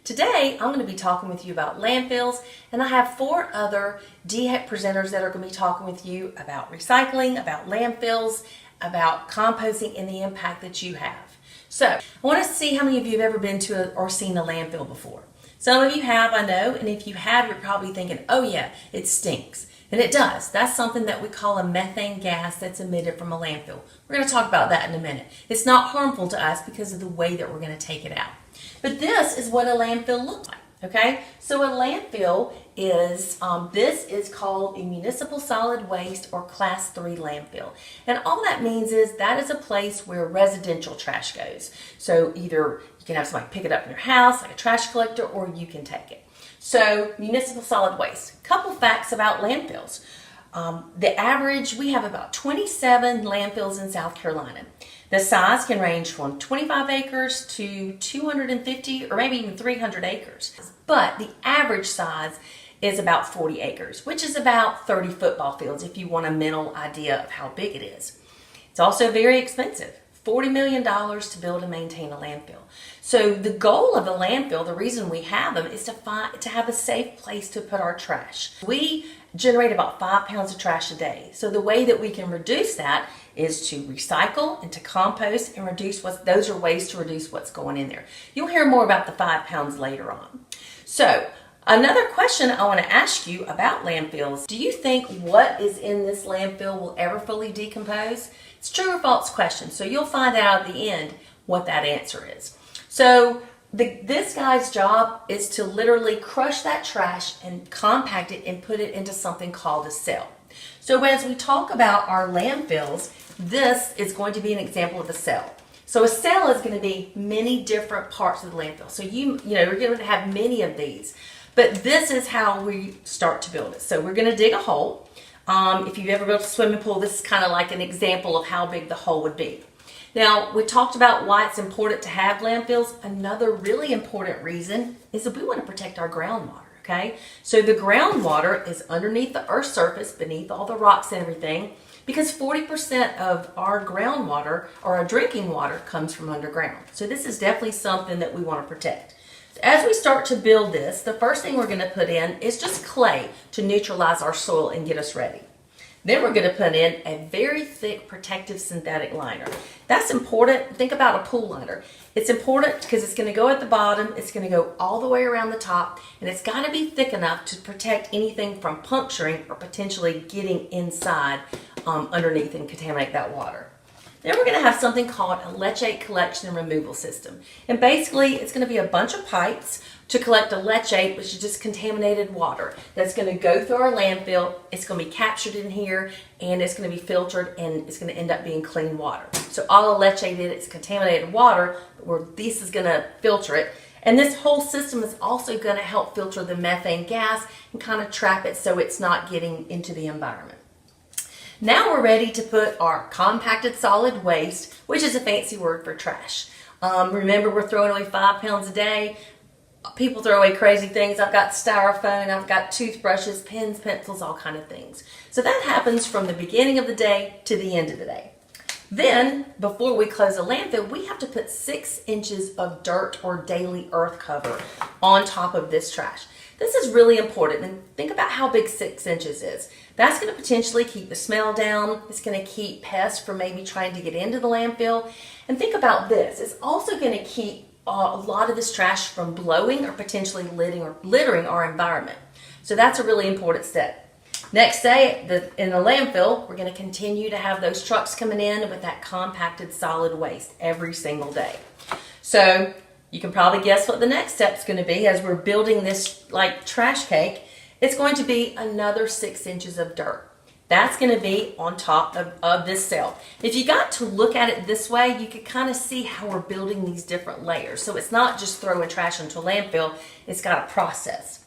Today, I'm going to be talking with you about landfills, and I have 4 other DHEC presenters that are going to be talking with you about recycling, about landfills, about composting, and the impact that you have. So, I want to see how many of you have ever been to or seen a landfill before. Some of you have, I know, and if you have, you're probably thinking, oh yeah, it stinks. And it does. That's something that we call a methane gas that's emitted from a landfill. We're going to talk about that in a minute. It's not harmful to us because of the way that we're going to take it out. But this is what a landfill looks like, okay? So a landfill is, this is called a municipal solid waste or class 3 landfill. And all that means is that is a place where residential trash goes. So either you can have somebody pick it up in your house, like a trash collector, or you can take it. So municipal solid waste. Couple facts about landfills. The average, we have about 27 landfills in South Carolina. The size can range from 25 acres to 250 or maybe even 300 acres. But the average size is about 40 acres, which is about 30 football fields if you want a mental idea of how big it is. It's also very expensive. $40 million to build and maintain a landfill. So the goal of a landfill, the reason we have them, is to have a safe place to put our trash. We generate about 5 pounds of trash a day. So the way that we can reduce that is to recycle and to compost and reduce those are ways to reduce what's going in there. You'll hear more about the 5 pounds later on. So another question I want to ask you about landfills. Do you think what is in this landfill will ever fully decompose? It's a true or false question. So you'll find out at the end what that answer is. So this guy's job is to literally crush that trash and compact it and put it into something called a cell. So as we talk about our landfills, this is going to be an example of a cell. So a cell is going to be many different parts of the landfill. So you're going to have many of these. But this is how we start to build it. So we're going to dig a hole. If you've ever built a swimming pool, this is kind of like an example of how big the hole would be. Now, we talked about why it's important to have landfills. Another really important reason is that we want to protect our groundwater, okay? So the groundwater is underneath the Earth's surface, beneath all the rocks and everything, because 40% of our groundwater, or our drinking water, comes from underground. So this is definitely something that we want to protect. As we start to build this, the first thing we're going to put in is just clay to neutralize our soil and get us ready. Then we're going to put in a very thick protective synthetic liner. That's important. Think about a pool liner. It's important because it's going to go at the bottom, it's going to go all the way around the top, and it's got to be thick enough to protect anything from puncturing or potentially getting inside underneath and contaminate that water. Then we're going to have something called a leachate collection and removal system. And basically, it's going to be a bunch of pipes to collect a leachate, which is just contaminated water. That's going to go through our landfill. It's going to be captured in here, and it's going to be filtered, and it's going to end up being clean water. So all the leachate in it is contaminated water, where this is going to filter it. And this whole system is also going to help filter the methane gas and kind of trap it so it's not getting into the environment. Now we're ready to put our compacted solid waste, which is a fancy word for trash. Remember, we're throwing away 5 pounds a day. People throw away crazy things. I've got styrofoam, I've got toothbrushes, pens, pencils, all kind of things. So that happens from the beginning of the day to the end of the day. Then, before we close a landfill, we have to put 6 inches of dirt or daily earth cover on top of this trash. This is really important, and think about how big 6 inches is. That's going to potentially keep the smell down. It's going to keep pests from maybe trying to get into the landfill. And think about this. It's also going to keep a lot of this trash from blowing or potentially littering our environment. So that's a really important step. Next day, in the landfill, we're going to continue to have those trucks coming in with that compacted solid waste every single day. So you can probably guess what the next step is going to be as we're building this like trash cake. It's going to be another 6 inches of dirt. That's going to be on top of this cell. If you got to look at it this way, you could kind of see how we're building these different layers. So it's not just throwing trash into a landfill, it's got a process.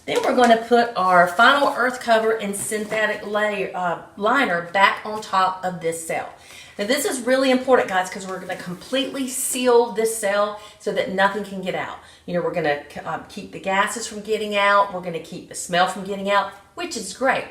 Then we're going to put our final earth cover and synthetic liner back on top of this cell. Now this is really important, guys, because we're going to completely seal this cell so that nothing can get out. We're going to keep the gases from getting out. We're going to keep the smell from getting out, which is great.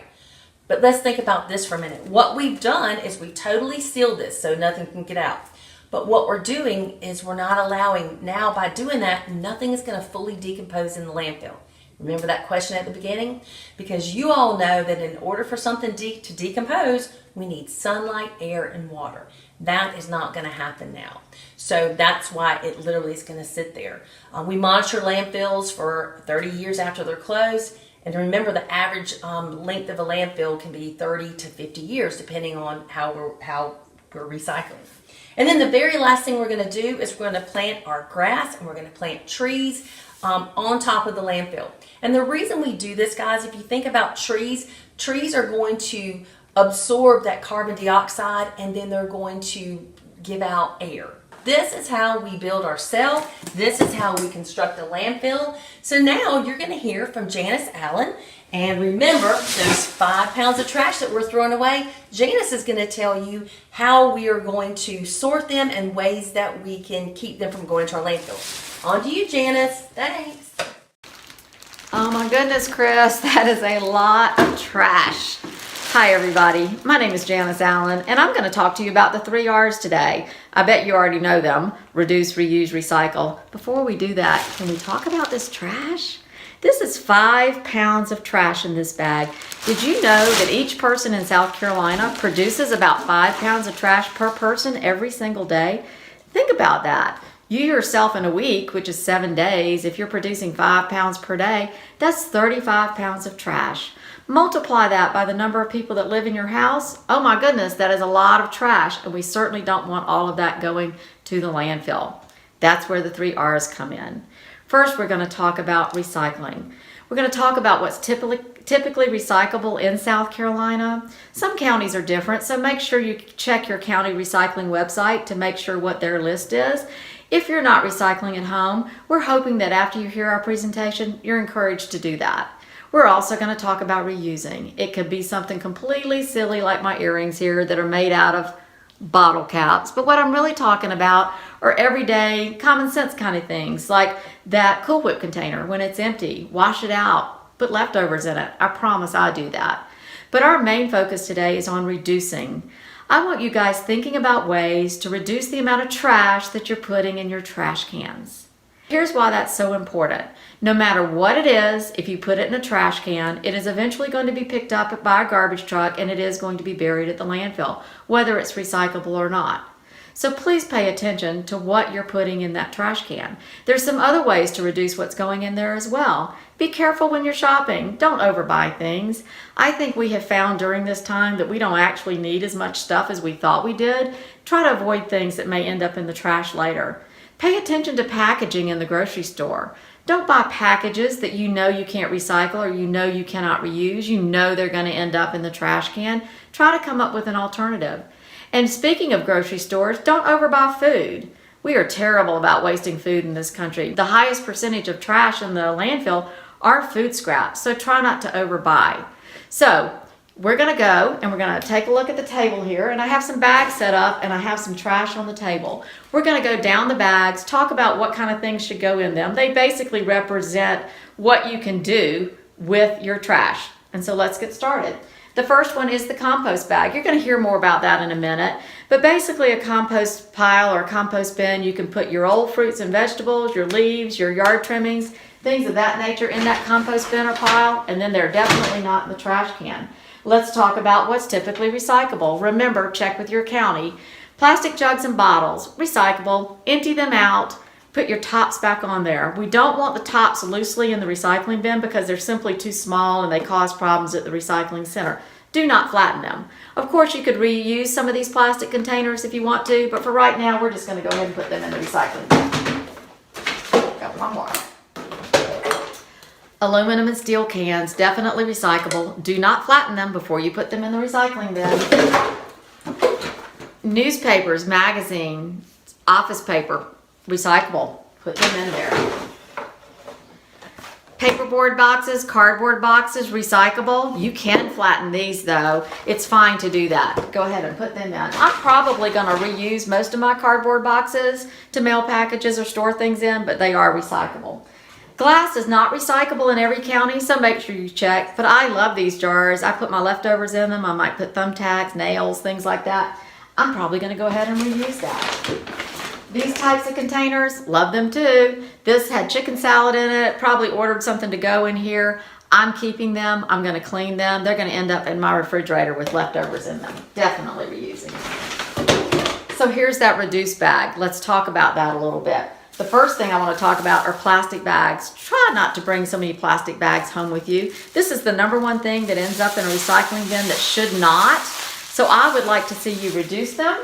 But let's think about this for a minute. What we've done is we totally sealed this so nothing can get out. But what we're doing is we're not allowing, now by doing that, nothing is going to fully decompose in the landfill. Remember that question at the beginning? Because you all know that in order for something to decompose, we need sunlight, air, and water. That is not going to happen now. So that's why it literally is going to sit there. We monitor landfills for 30 years after they're closed. And remember, the average length of a landfill can be 30 to 50 years, depending on how we're recycling. And then the very last thing we're going to do is we're going to plant our grass and we're going to plant trees on top of the landfill. And the reason we do this, guys, if you think about trees are going to absorb that carbon dioxide and then they're going to give out air. This is how we build our cell. This is how we construct a landfill. So now you're going to hear from Janice Allen. And remember, those 5 pounds of trash that we're throwing away, Janice is going to tell you how we are going to sort them and ways that we can keep them from going to our landfill. On to you, Janice. Thanks. Oh my goodness, Chris, that is a lot of trash. Hi everybody, my name is Janice Allen and I'm going to talk to you about the 3 R's today. I bet you already know them: reduce, reuse, recycle. Before we do that, can we talk about this trash? This is 5 pounds of trash in this bag. Did you know that each person in South Carolina produces about 5 pounds of trash per person every single day? Think about that. You yourself in a week, which is 7 days, if you're producing 5 pounds per day, that's 35 pounds of trash. Multiply that by the number of people that live in your house. Oh my goodness, that is a lot of trash, and we certainly don't want all of that going to the landfill. That's where the 3 R's come in. First, we're going to talk about recycling. We're going to talk about what's typically recyclable in South Carolina. Some counties are different, so make sure you check your county recycling website to make sure what their list is. If you're not recycling at home, we're hoping that after you hear our presentation, you're encouraged to do that. We're also going to talk about reusing. It could be something completely silly like my earrings here that are made out of bottle caps. But what I'm really talking about are everyday common sense kind of things, like that Cool Whip container. When it's empty, wash it out, put leftovers in it. I promise I do that. But our main focus today is on reducing. I want you guys thinking about ways to reduce the amount of trash that you're putting in your trash cans. Here's why that's so important. No matter what it is, if you put it in a trash can, it is eventually going to be picked up by a garbage truck and it is going to be buried at the landfill, whether it's recyclable or not. So please pay attention to what you're putting in that trash can. There's some other ways to reduce what's going in there as well. Be careful when you're shopping. Don't overbuy things. I think we have found during this time that we don't actually need as much stuff as we thought we did. Try to avoid things that may end up in the trash later. Pay attention to packaging in the grocery store. Don't buy packages that you know you can't recycle or you know you cannot reuse. You know they're going to end up in the trash can. Try to come up with an alternative. And speaking of grocery stores, don't overbuy food. We are terrible about wasting food in this country. The highest percentage of trash in the landfill are food scraps, so try not to overbuy. So we're going to go and we're going to take a look at the table here, and I have some bags set up and I have some trash on the table. We're going to go down the bags, talk about what kind of things should go in them. They basically represent what you can do with your trash. And so let's get started. The first one is the compost bag. You're going to hear more about that in a minute. But basically a compost pile or a compost bin, you can put your old fruits and vegetables, your leaves, your yard trimmings, things of that nature in that compost bin or pile, and then they're definitely not in the trash can. Let's talk about what's typically recyclable. Remember, check with your county. Plastic jugs and bottles, recyclable, empty them out, put your tops back on there. We don't want the tops loosely in the recycling bin because they're simply too small and they cause problems at the recycling center. Do not flatten them. Of course, you could reuse some of these plastic containers if you want to, but for right now, we're just going to go ahead and put them in the recycling bin. Got one more. Aluminum and steel cans, definitely recyclable. Do not flatten them before you put them in the recycling bin. Newspapers, magazines, office paper, recyclable. Put them in there. Paperboard boxes, cardboard boxes, recyclable. You can flatten these though. It's fine to do that. Go ahead and put them in. I'm probably going to reuse most of my cardboard boxes to mail packages or store things in, but they are recyclable. Glass is not recyclable in every county, so make sure you check. But I love these jars. I put my leftovers in them. I might put thumbtacks, nails, things like that. I'm probably going to go ahead and reuse that. These types of containers, love them too. This had chicken salad in it, probably ordered something to go in here. I'm keeping them. I'm going to clean them. They're going to end up in my refrigerator with leftovers in them. Definitely reusing. So here's that reduced bag. Let's talk about that a little bit. The first thing I want to talk about are plastic bags. Try not to bring so many plastic bags home with you. This is the number one thing that ends up in a recycling bin that should not. So I would like to see you reduce them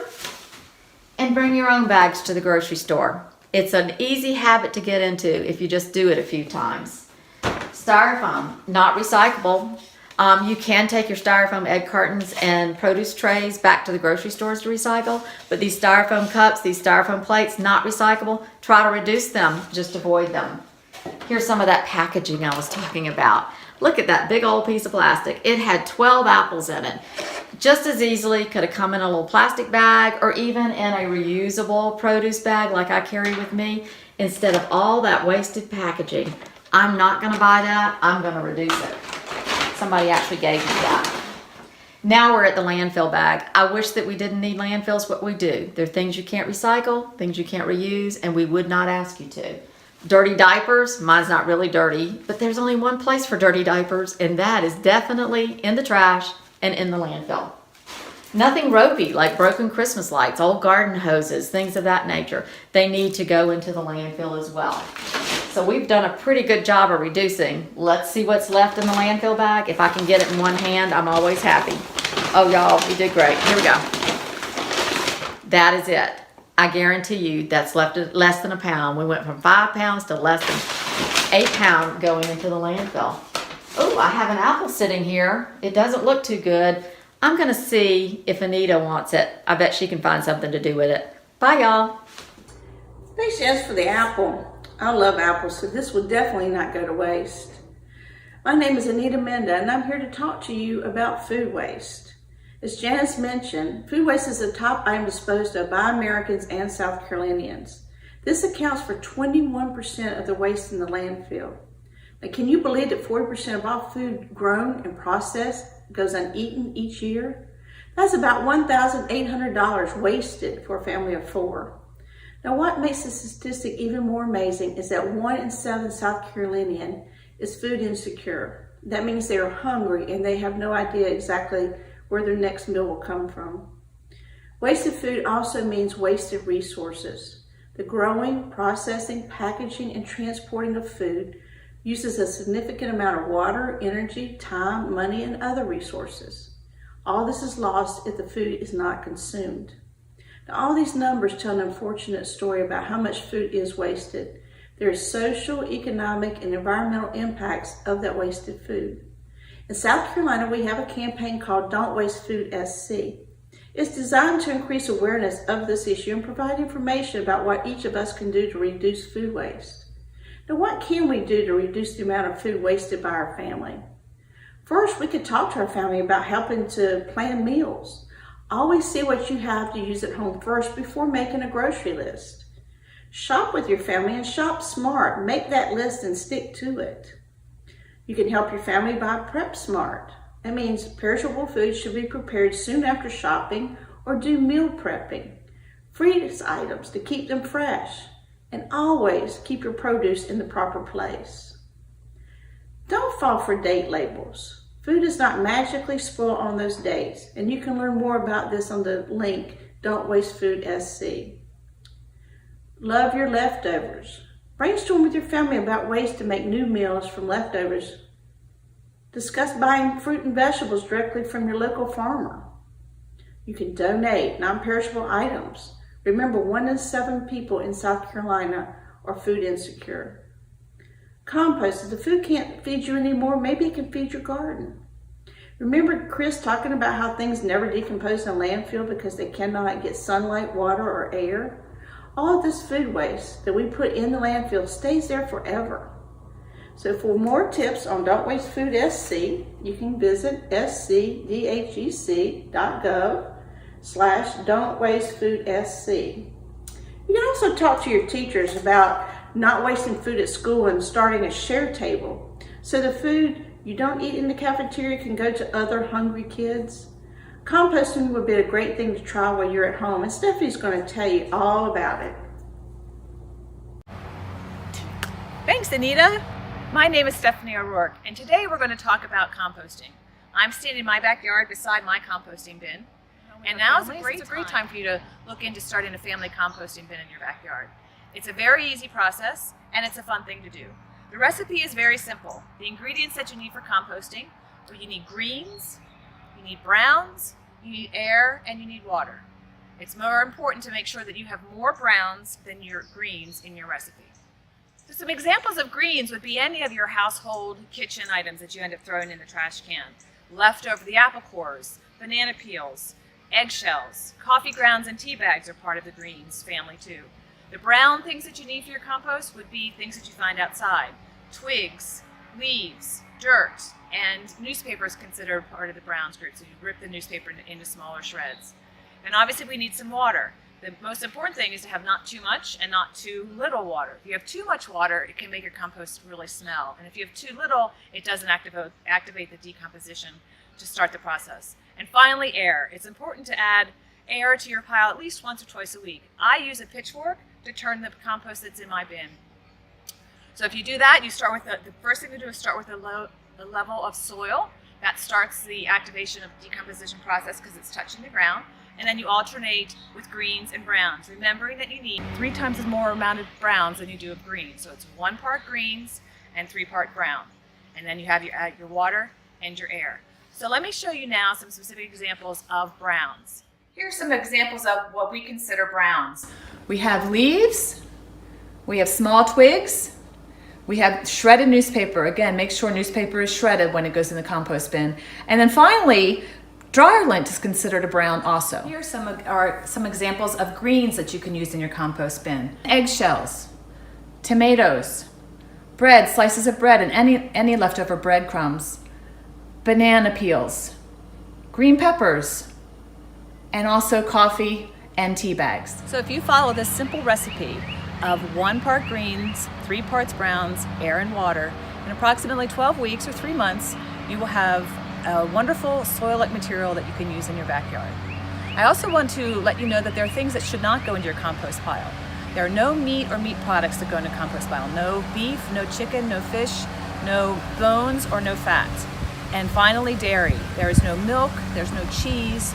and bring your own bags to the grocery store. It's an easy habit to get into if you just do it a few times. Styrofoam, not recyclable. You can take your styrofoam egg cartons and produce trays back to the grocery stores to recycle, but these styrofoam cups, these styrofoam plates, not recyclable. Try to reduce them, just avoid them. Here's some of that packaging I was talking about. Look at that big old piece of plastic. It had 12 apples in it. Just as easily could have come in a little plastic bag or even in a reusable produce bag like I carry with me instead of all that wasted packaging. I'm not going to buy that. I'm going to reduce it. Somebody actually gave me that. Now we're at the landfill bag. I wish that we didn't need landfills, but we do. There are things you can't recycle, things you can't reuse, and we would not ask you to. Dirty diapers, mine's not really dirty, but there's only one place for dirty diapers, and that is definitely in the trash and in the landfill. Nothing ropey like broken Christmas lights, old garden hoses, things of that nature. They need to go into the landfill as well. So we've done a pretty good job of reducing. Let's see what's left in the landfill bag. If I can get it in one hand, I'm always happy. Oh, y'all, we did great. Here we go. That is it. I guarantee you that's left less than a pound. We went from 5 pounds to less than 8 pounds going into the landfill. Oh, I have an apple sitting here. It doesn't look too good. I'm going to see if Anita wants it. I bet she can find something to do with it. Bye, y'all. Thanks, Jess, for the apple. I love apples, so this will definitely not go to waste. My name is Anita Menda, and I'm here to talk to you about food waste. As Janice mentioned, food waste is the top item disposed of by Americans and South Carolinians. This accounts for 21% of the waste in the landfill. Now, can you believe that 40% of all food grown and processed goes uneaten each year? That's about $1,800 wasted for a family of 4. Now, what makes this statistic even more amazing is that 1 in 7 South Carolinian is food insecure. That means they are hungry and they have no idea exactly where their next meal will come from. Wasted food also means wasted resources. The growing, processing, packaging, and transporting of food uses a significant amount of water, energy, time, money, and other resources. All this is lost if the food is not consumed. Now, all these numbers tell an unfortunate story about how much food is wasted. There is social, economic, and environmental impacts of that wasted food. In South Carolina, we have a campaign called Don't Waste Food SC. It's designed to increase awareness of this issue and provide information about what each of us can do to reduce food waste. Now, what can we do to reduce the amount of food wasted by our family? First, we could talk to our family about helping to plan meals. Always see what you have to use at home first before making a grocery list. Shop with your family and shop smart. Make that list and stick to it. You can help your family by Prep Smart. That means perishable foods should be prepared soon after shopping or do meal prepping. Freeze items to keep them fresh. And always keep your produce in the proper place. Don't fall for date labels. Food does not magically spoil on those days, and you can learn more about this on the link, Don't Waste Food SC. Love your leftovers. Brainstorm with your family about ways to make new meals from leftovers. Discuss buying fruit and vegetables directly from your local farmer. You can donate non-perishable items. Remember, 1 in 7 people in South Carolina are food insecure. Compost. If the food can't feed you anymore, maybe it can feed your garden. Remember Chris talking about how things never decompose in a landfill because they cannot get sunlight, water, or air? All of this food waste that we put in the landfill stays there forever. So for more tips on Don't Waste Food SC, you can visit scdhec.gov/don'twastefoodSC. You can also talk to your teachers about not wasting food at school and starting a share table so the food you don't eat in the cafeteria can go to other hungry kids. Composting would be a great thing to try while you're at home, and Stephanie's going to tell you all about it. Thanks, Anita. My name is Stephanie O'Rourke, and today we're going to talk about composting. I'm standing in my backyard beside my composting bin, and now is a great time for you to look into starting a family composting bin in your backyard. It's a very easy process, and it's a fun thing to do. The recipe is very simple. The ingredients that you need for composting are you need greens, you need browns, you need air, and you need water. It's more important to make sure that you have more browns than your greens in your recipe. So some examples of greens would be any of your household kitchen items that you end up throwing in the trash can. Leftover the apple cores, banana peels, eggshells, coffee grounds, and tea bags are part of the greens family too. The brown things that you need for your compost would be things that you find outside. Twigs, leaves, dirt, and newspaper is considered part of the browns group, so you rip the newspaper into smaller shreds. And obviously we need some water. The most important thing is to have not too much and not too little water. If you have too much water, it can make your compost really smell. And if you have too little, it doesn't activate the decomposition to start the process. And finally, air. It's important to add air to your pile at least once or twice a week. I use a pitchfork to turn the compost that's in my bin. So if you do that, you start with the first thing to do is start with a level of soil. That starts the activation of the decomposition process because it's touching the ground. And then you alternate with greens and browns, remembering that you need 3 times as more amount of browns than you do of greens. So it's 1 part greens and 3 part brown. And then you have your water and your air. So let me show you now some specific examples of browns. Here's some examples of what we consider browns. We have leaves, we have small twigs, we have shredded newspaper. Again, make sure newspaper is shredded when it goes in the compost bin. And then finally, dryer lint is considered a brown also. Here are some examples of greens that you can use in your compost bin. Eggshells, tomatoes, bread, slices of bread, and any leftover breadcrumbs, banana peels, green peppers, and also coffee and tea bags. So if you follow this simple recipe of 1 part greens, 3 parts browns, air and water, in approximately 12 weeks or 3 months, you will have a wonderful soil-like material that you can use in your backyard. I also want to let you know that there are things that should not go into your compost pile. There are no meat or meat products that go into compost pile. No beef, no chicken, no fish, no bones, or no fat. And finally, dairy. There is no milk, there's no cheese,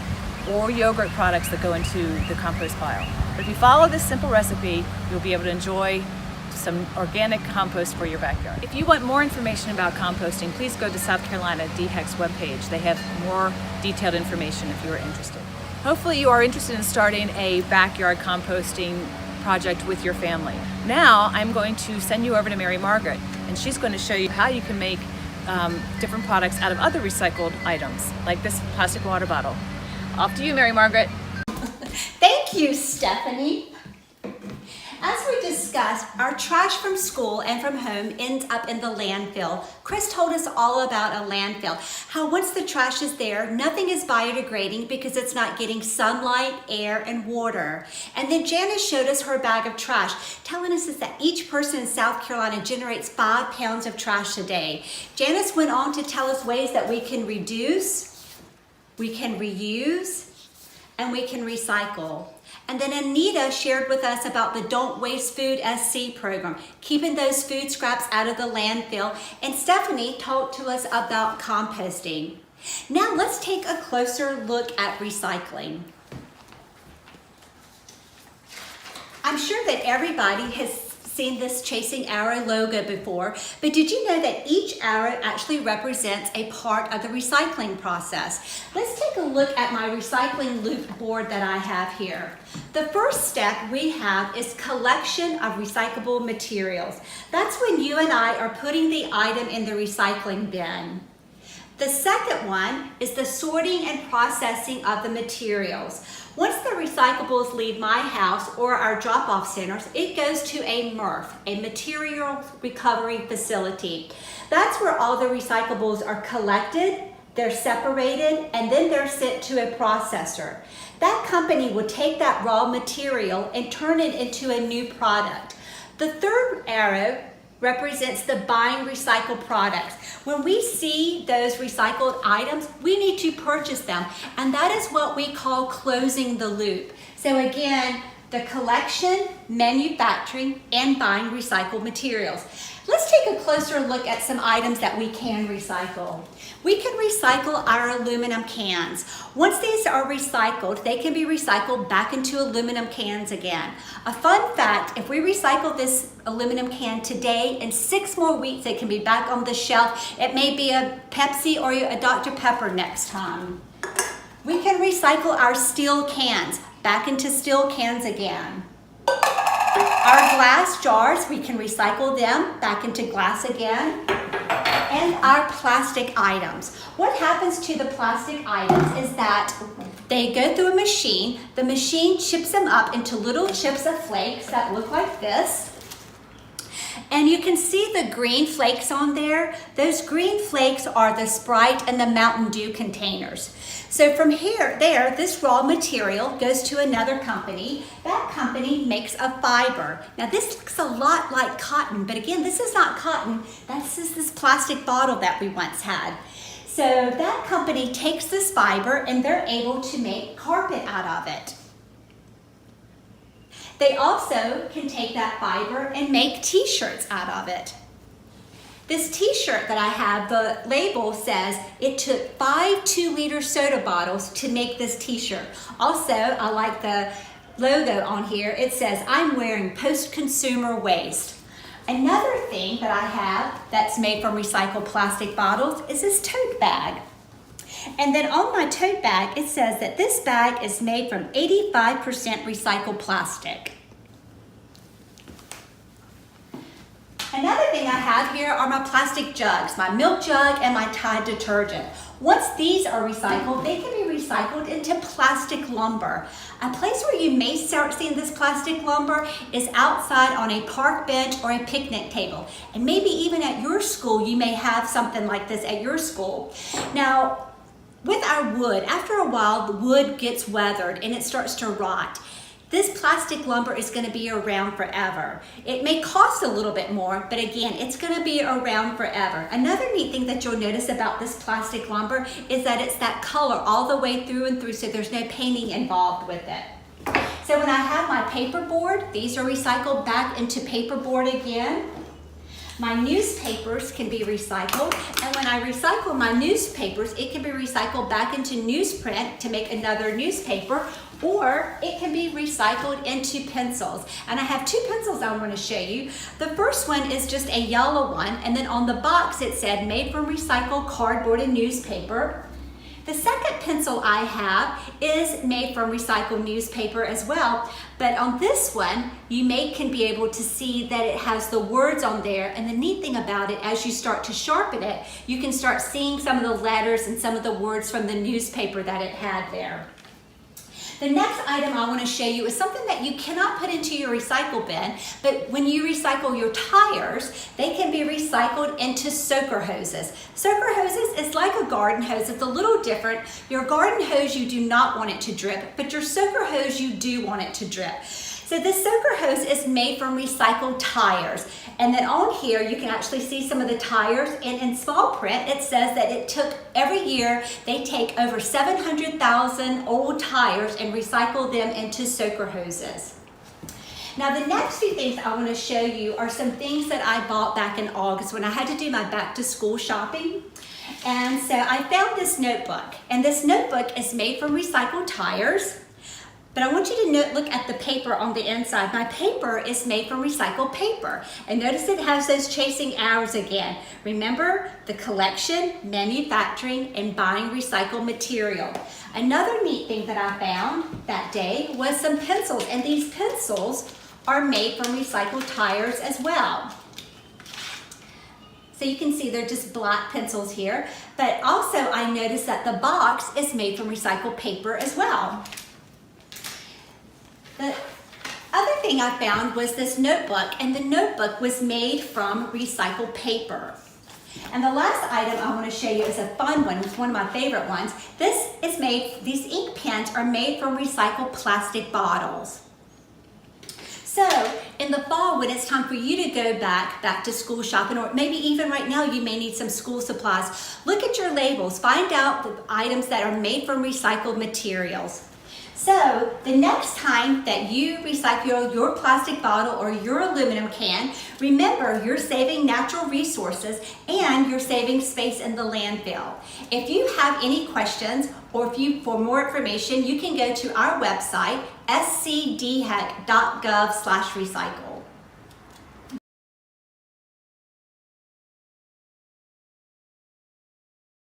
or yogurt products that go into the compost pile. But if you follow this simple recipe, you'll be able to enjoy some organic compost for your backyard. If you want more information about composting, please go to South Carolina DHEC's webpage. They have more detailed information if you are interested. Hopefully you are interested in starting a backyard composting project with your family. Now I'm going to send you over to Mary Margaret, and she's going to show you how you can make different products out of other recycled items, like this plastic water bottle. Off to you, Mary Margaret. Thank you, Stephanie. As we discussed, our trash from school and from home ends up in the landfill. Chris told us all about a landfill, how once the trash is there, nothing is biodegrading because it's not getting sunlight, air, and water. And then Janice showed us her bag of trash, telling us that each person in South Carolina generates 5 pounds of trash a day. Janice went on to tell us ways that we can reduce, we can reuse, and we can recycle. And then Anita shared with us about the Don't Waste Food SC program, keeping those food scraps out of the landfill. And Stephanie talked to us about composting. Now let's take a closer look at recycling. I'm sure that everybody has seen this Chasing Arrow logo before, but did you know that each arrow actually represents a part of the recycling process? Let's take a look at my recycling loop board that I have here. The first step we have is collection of recyclable materials. That's when you and I are putting the item in the recycling bin. The second one is the sorting and processing of the materials. Once the recyclables leave my house or our drop-off centers, it goes to a MRF, a material recovery facility. That's where all the recyclables are collected, they're separated, and then they're sent to a processor. That company will take that raw material and turn it into a new product. The third arrow represents the buying recycled products. When we see those recycled items, we need to purchase them. And that is what we call closing the loop. So again, the collection, manufacturing, and buying recycled materials. Let's take a closer look at some items that we can recycle. We can recycle our aluminum cans. Once these are recycled, they can be recycled back into aluminum cans again. A fun fact, if we recycle this aluminum can today, in 6 more weeks it can be back on the shelf. It may be a Pepsi or a Dr. Pepper next time. We can recycle our steel cans back into steel cans again. Our glass jars, we can recycle them back into glass again. And our plastic items. What happens to the plastic items is that they go through a machine. The machine chips them up into little chips of flakes that look like this. And you can see the green flakes on there. Those green flakes are the Sprite and the Mountain Dew containers. So from there, this raw material goes to another company. That company makes a fiber. Now this looks a lot like cotton, but again, this is not cotton. That's just this plastic bottle that we once had. So that company takes this fiber and they're able to make carpet out of it. They also can take that fiber and make t-shirts out of it. This t-shirt that I have, the label says it took 5 2-liter soda bottles to make this t-shirt. Also, I like the logo on here. It says, I'm wearing post-consumer waste. Another thing that I have that's made from recycled plastic bottles is this tote bag. And then on my tote bag, it says that this bag is made from 85% recycled plastic. Another thing I have here are my plastic jugs, my milk jug and my Tide detergent. Once these are recycled, they can be recycled into plastic lumber. A place where you may start seeing this plastic lumber is outside on a park bench or a picnic table. And maybe even at your school, you may have something like this at your school. Now, with our wood, after a while, the wood gets weathered and it starts to rot. This plastic lumber is going to be around forever. It may cost a little bit more, but again, it's going to be around forever. Another neat thing that you'll notice about this plastic lumber is that it's that color all the way through and through, so there's no painting involved with it. So when I have my paperboard, these are recycled back into paperboard again. My newspapers can be recycled, and when I recycle my newspapers, it can be recycled back into newsprint to make another newspaper, or it can be recycled into pencils. And I have 2 pencils I want to show you. The first one is just a yellow one, and then on the box it said made from recycled cardboard and newspaper. The second pencil I have is made from recycled newspaper as well, but on this one, you can be able to see that it has the words on there, and the neat thing about it, as you start to sharpen it, you can start seeing some of the letters and some of the words from the newspaper that it had there. The next item I want to show you is something that you cannot put into your recycle bin, but when you recycle your tires, they can be recycled into soaker hoses. Soaker hoses is like a garden hose. It's a little different. Your garden hose, you do not want it to drip, but your soaker hose, you do want it to drip. So this soaker hose is made from recycled tires. And then on here, you can actually see some of the tires. And in small print, it says that it took, every year, they take over 700,000 old tires and recycle them into soaker hoses. Now the next few things I want to show you are some things that I bought back in August when I had to do my back to school shopping. And so I found this notebook. And this notebook is made from recycled tires. But I want you to look at the paper on the inside. My paper is made from recycled paper. And notice it has those chasing arrows again. Remember the collection, manufacturing, and buying recycled material. Another neat thing that I found that day was some pencils. And these pencils are made from recycled tires as well. So you can see they're just black pencils here. But also I noticed that the box is made from recycled paper as well. The other thing I found was this notebook, and the notebook was made from recycled paper. And the last item I want to show you is a fun one. It's one of my favorite ones. These ink pens are made from recycled plastic bottles. So in the fall, when it's time for you to go back to school shopping, or maybe even right now you may need some school supplies, look at your labels, find out the items that are made from recycled materials. So the next time that you recycle your plastic bottle or your aluminum can, remember you're saving natural resources and you're saving space in the landfill. If you have any questions or for more information, you can go to our website, scdhec.gov/recycle.